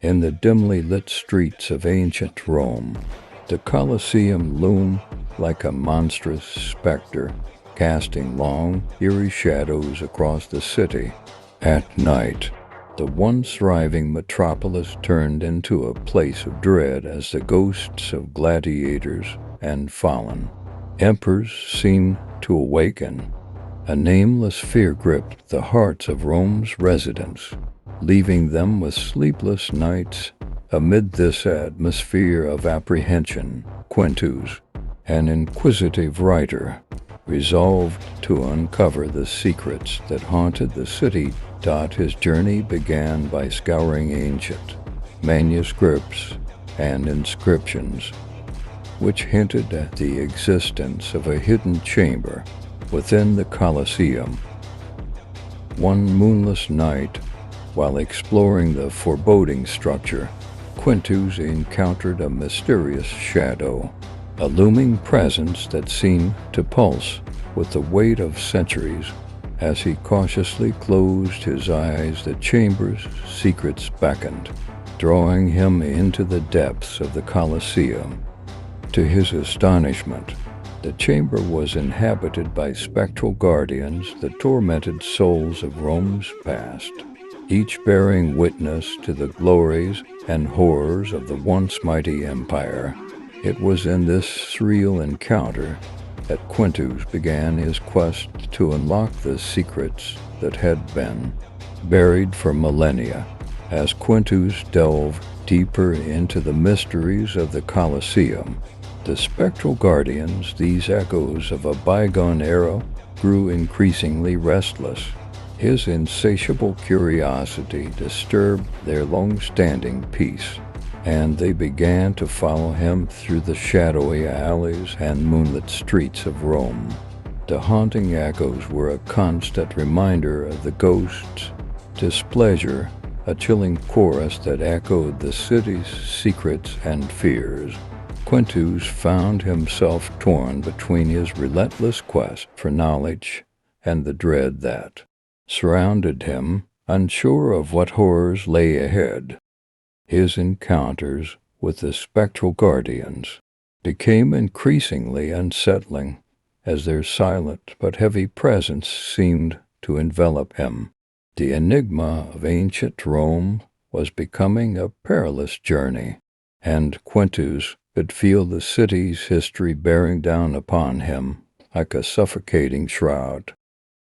In the dimly lit streets of ancient Rome, the Colosseum loomed like a monstrous specter, casting long, eerie shadows across the city. At night, the once thriving metropolis turned into a place of dread as the ghosts of gladiators and fallen emperors seemed to awaken. A nameless fear gripped the hearts of Rome's residents, leaving them with sleepless nights. Amid this atmosphere of apprehension, Quintus, an inquisitive writer, resolved to uncover the secrets that haunted the city. His journey began by scouring ancient manuscripts and inscriptions, which hinted at the existence of a hidden chamber within the Colosseum. One moonless night, while exploring the foreboding structure, Quintus encountered a mysterious shadow, a looming presence that seemed to pulse with the weight of centuries. As he cautiously closed his eyes, the chamber's secrets beckoned, drawing him into the depths of the Colosseum. To his astonishment, the chamber was inhabited by spectral guardians, the tormented souls of Rome's past, each bearing witness to the glories and horrors of the once mighty empire. It was in this surreal encounter that Quintus began his quest to unlock the secrets that had been buried for millennia. As Quintus delved deeper into the mysteries of the Colosseum, the spectral guardians, these echoes of a bygone era, grew increasingly restless. His insatiable curiosity disturbed their long-standing peace, and they began to follow him through the shadowy alleys and moonlit streets of Rome. The haunting echoes were a constant reminder of the ghosts' displeasure, a chilling chorus that echoed the city's secrets and fears. Quintus found himself torn between his relentless quest for knowledge and the dread that surrounded him, unsure of what horrors lay ahead. His encounters with the spectral guardians became increasingly unsettling, as their silent but heavy presence seemed to envelop him. The enigma of ancient Rome was becoming a perilous journey, and Quintus could feel the city's history bearing down upon him like a suffocating shroud.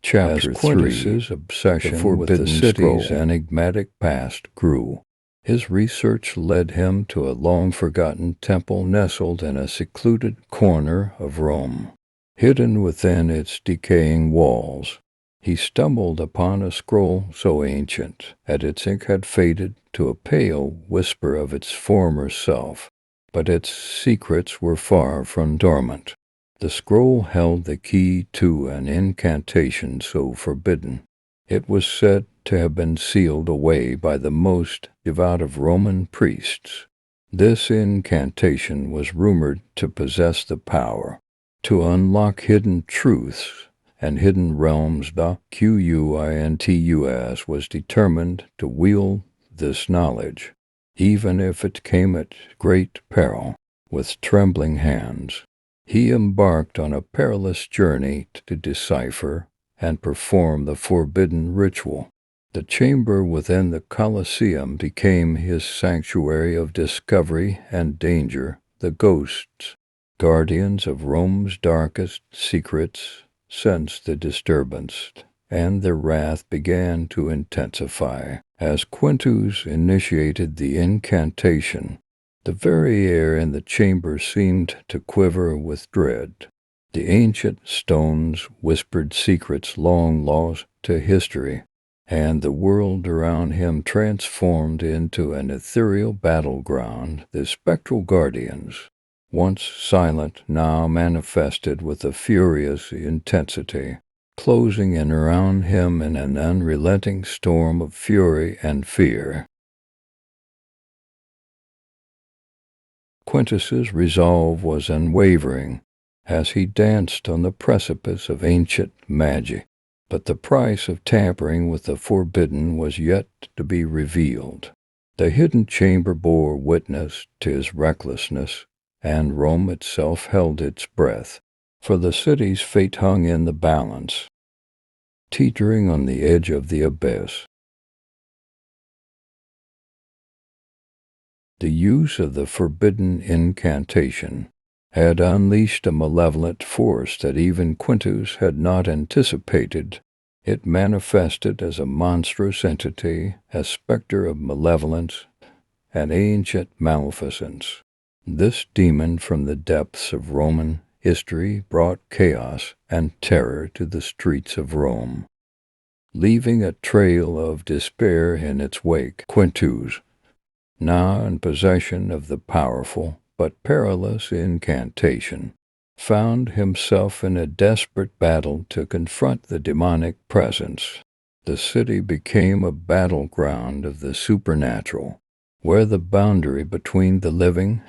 Chapter 3. Quintus's obsession with the city's enigmatic past grew. His research led him to a long-forgotten temple nestled in a secluded corner of Rome. Hidden within its decaying walls, he stumbled upon a scroll so ancient that its ink had faded to a pale whisper of its former self. But its secrets were far from dormant. The scroll held the key to an incantation so forbidden. It was said to have been sealed away by the most devout of Roman priests. This incantation was rumored to possess the power to unlock hidden truths and hidden realms. The Quintus was determined to wield this knowledge, even if it came at great peril. With trembling hands, he embarked on a perilous journey to decipher and perform the forbidden ritual. The chamber within the Colosseum became his sanctuary of discovery and danger. The ghosts, guardians of Rome's darkest secrets, sensed the disturbance, and their wrath began to intensify. As Quintus initiated the incantation, the very air in the chamber seemed to quiver with dread. The ancient stones whispered secrets long lost to history, and the world around him transformed into an ethereal battleground. The spectral guardians, once silent, now manifested with a furious intensity, closing in around him in an unrelenting storm of fury and fear. Quintus's resolve was unwavering as he danced on the precipice of ancient magic, but the price of tampering with the forbidden was yet to be revealed. The hidden chamber bore witness to his recklessness, and Rome itself held its breath, for the city's fate hung in the balance, teetering on the edge of the abyss. The use of the forbidden incantation had unleashed a malevolent force that even Quintus had not anticipated. It manifested as a monstrous entity, a specter of malevolence and ancient maleficence. This demon from the depths of Roman history brought chaos and terror to the streets of Rome, leaving a trail of despair in its wake. Quintus, now in possession of the powerful but perilous incantation, found himself in a desperate battle to confront the demonic presence. The city became a battleground of the supernatural, where the boundary between the living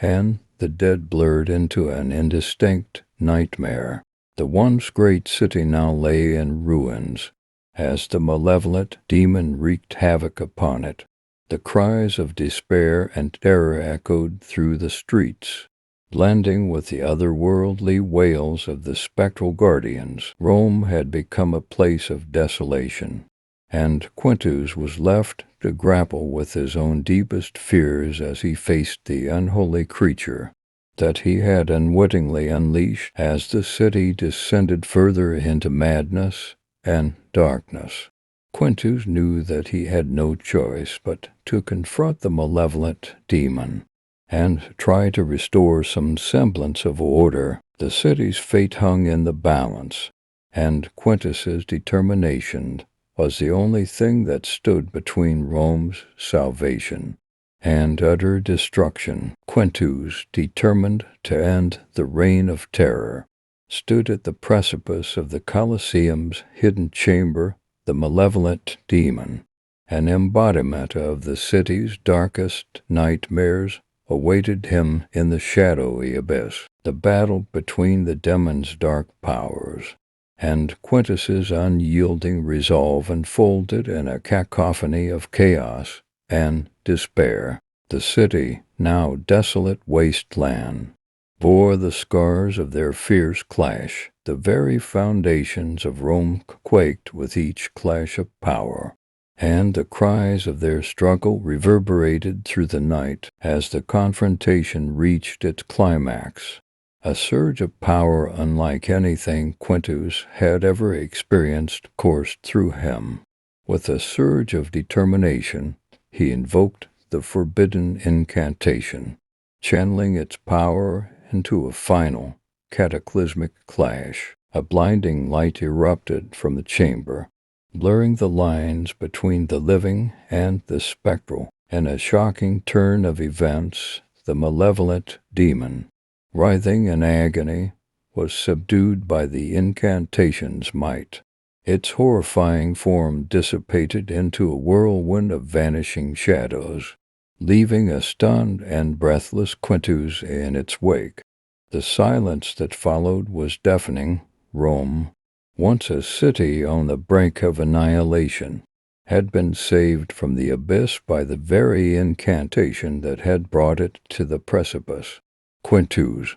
and the dead blurred into an indistinct nightmare. The once great city now lay in ruins, as the malevolent demon wreaked havoc upon it. The cries of despair and terror echoed through the streets, blending with the otherworldly wails of the spectral guardians. Rome had become a place of desolation, and Quintus was left to grapple with his own deepest fears as he faced the unholy creature that he had unwittingly unleashed as the city descended further into madness and darkness. Quintus knew that he had no choice but to confront the malevolent demon and try to restore some semblance of order. The city's fate hung in the balance, and Quintus's determination was the only thing that stood between Rome's salvation and utter destruction. Quintus, determined to end the reign of terror, stood at the precipice of the Colosseum's hidden chamber. The malevolent demon, an embodiment of the city's darkest nightmares, awaited him in the shadowy abyss. The battle between the demon's dark powers and Quintus's unyielding resolve unfolded in a cacophony of chaos and despair. The city, now desolate wasteland, bore the scars of their fierce clash. The very foundations of Rome quaked with each clash of power, and the cries of their struggle reverberated through the night as the confrontation reached its climax. A surge of power unlike anything Quintus had ever experienced coursed through him. With a surge of determination, he invoked the forbidden incantation, channeling its power into a final, cataclysmic clash. A blinding light erupted from the chamber, blurring the lines between the living and the spectral. In a shocking turn of events, the malevolent demon, writhing in agony, was subdued by the incantation's might. Its horrifying form dissipated into a whirlwind of vanishing shadows, leaving a stunned and breathless Quintus in its wake. The silence that followed was deafening. Rome, once a city on the brink of annihilation, had been saved from the abyss by the very incantation that had brought it to the precipice. Quintus,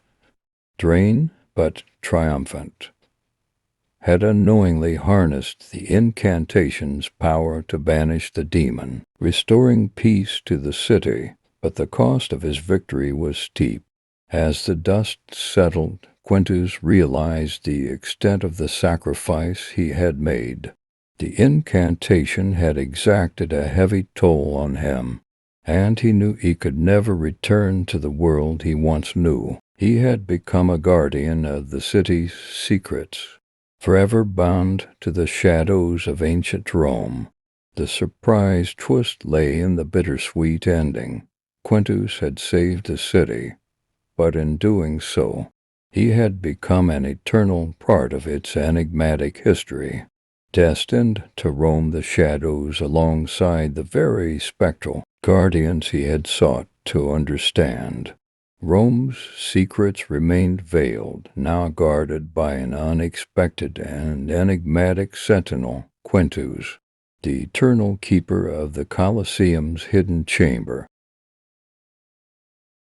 drained but triumphant, had unknowingly harnessed the incantation's power to banish the demon, restoring peace to the city. But the cost of his victory was steep. As the dust settled, Quintus realized the extent of the sacrifice he had made. The incantation had exacted a heavy toll on him, and he knew he could never return to the world he once knew. He had become a guardian of the city's secrets, forever bound to the shadows of ancient Rome. The surprise twist lay in the bittersweet ending. Quintus had saved the city, but in doing so, he had become an eternal part of its enigmatic history, destined to roam the shadows alongside the very spectral guardians he had sought to understand. Rome's secrets remained veiled, now guarded by an unexpected and enigmatic sentinel, Quintus, the eternal keeper of the Colosseum's hidden chamber.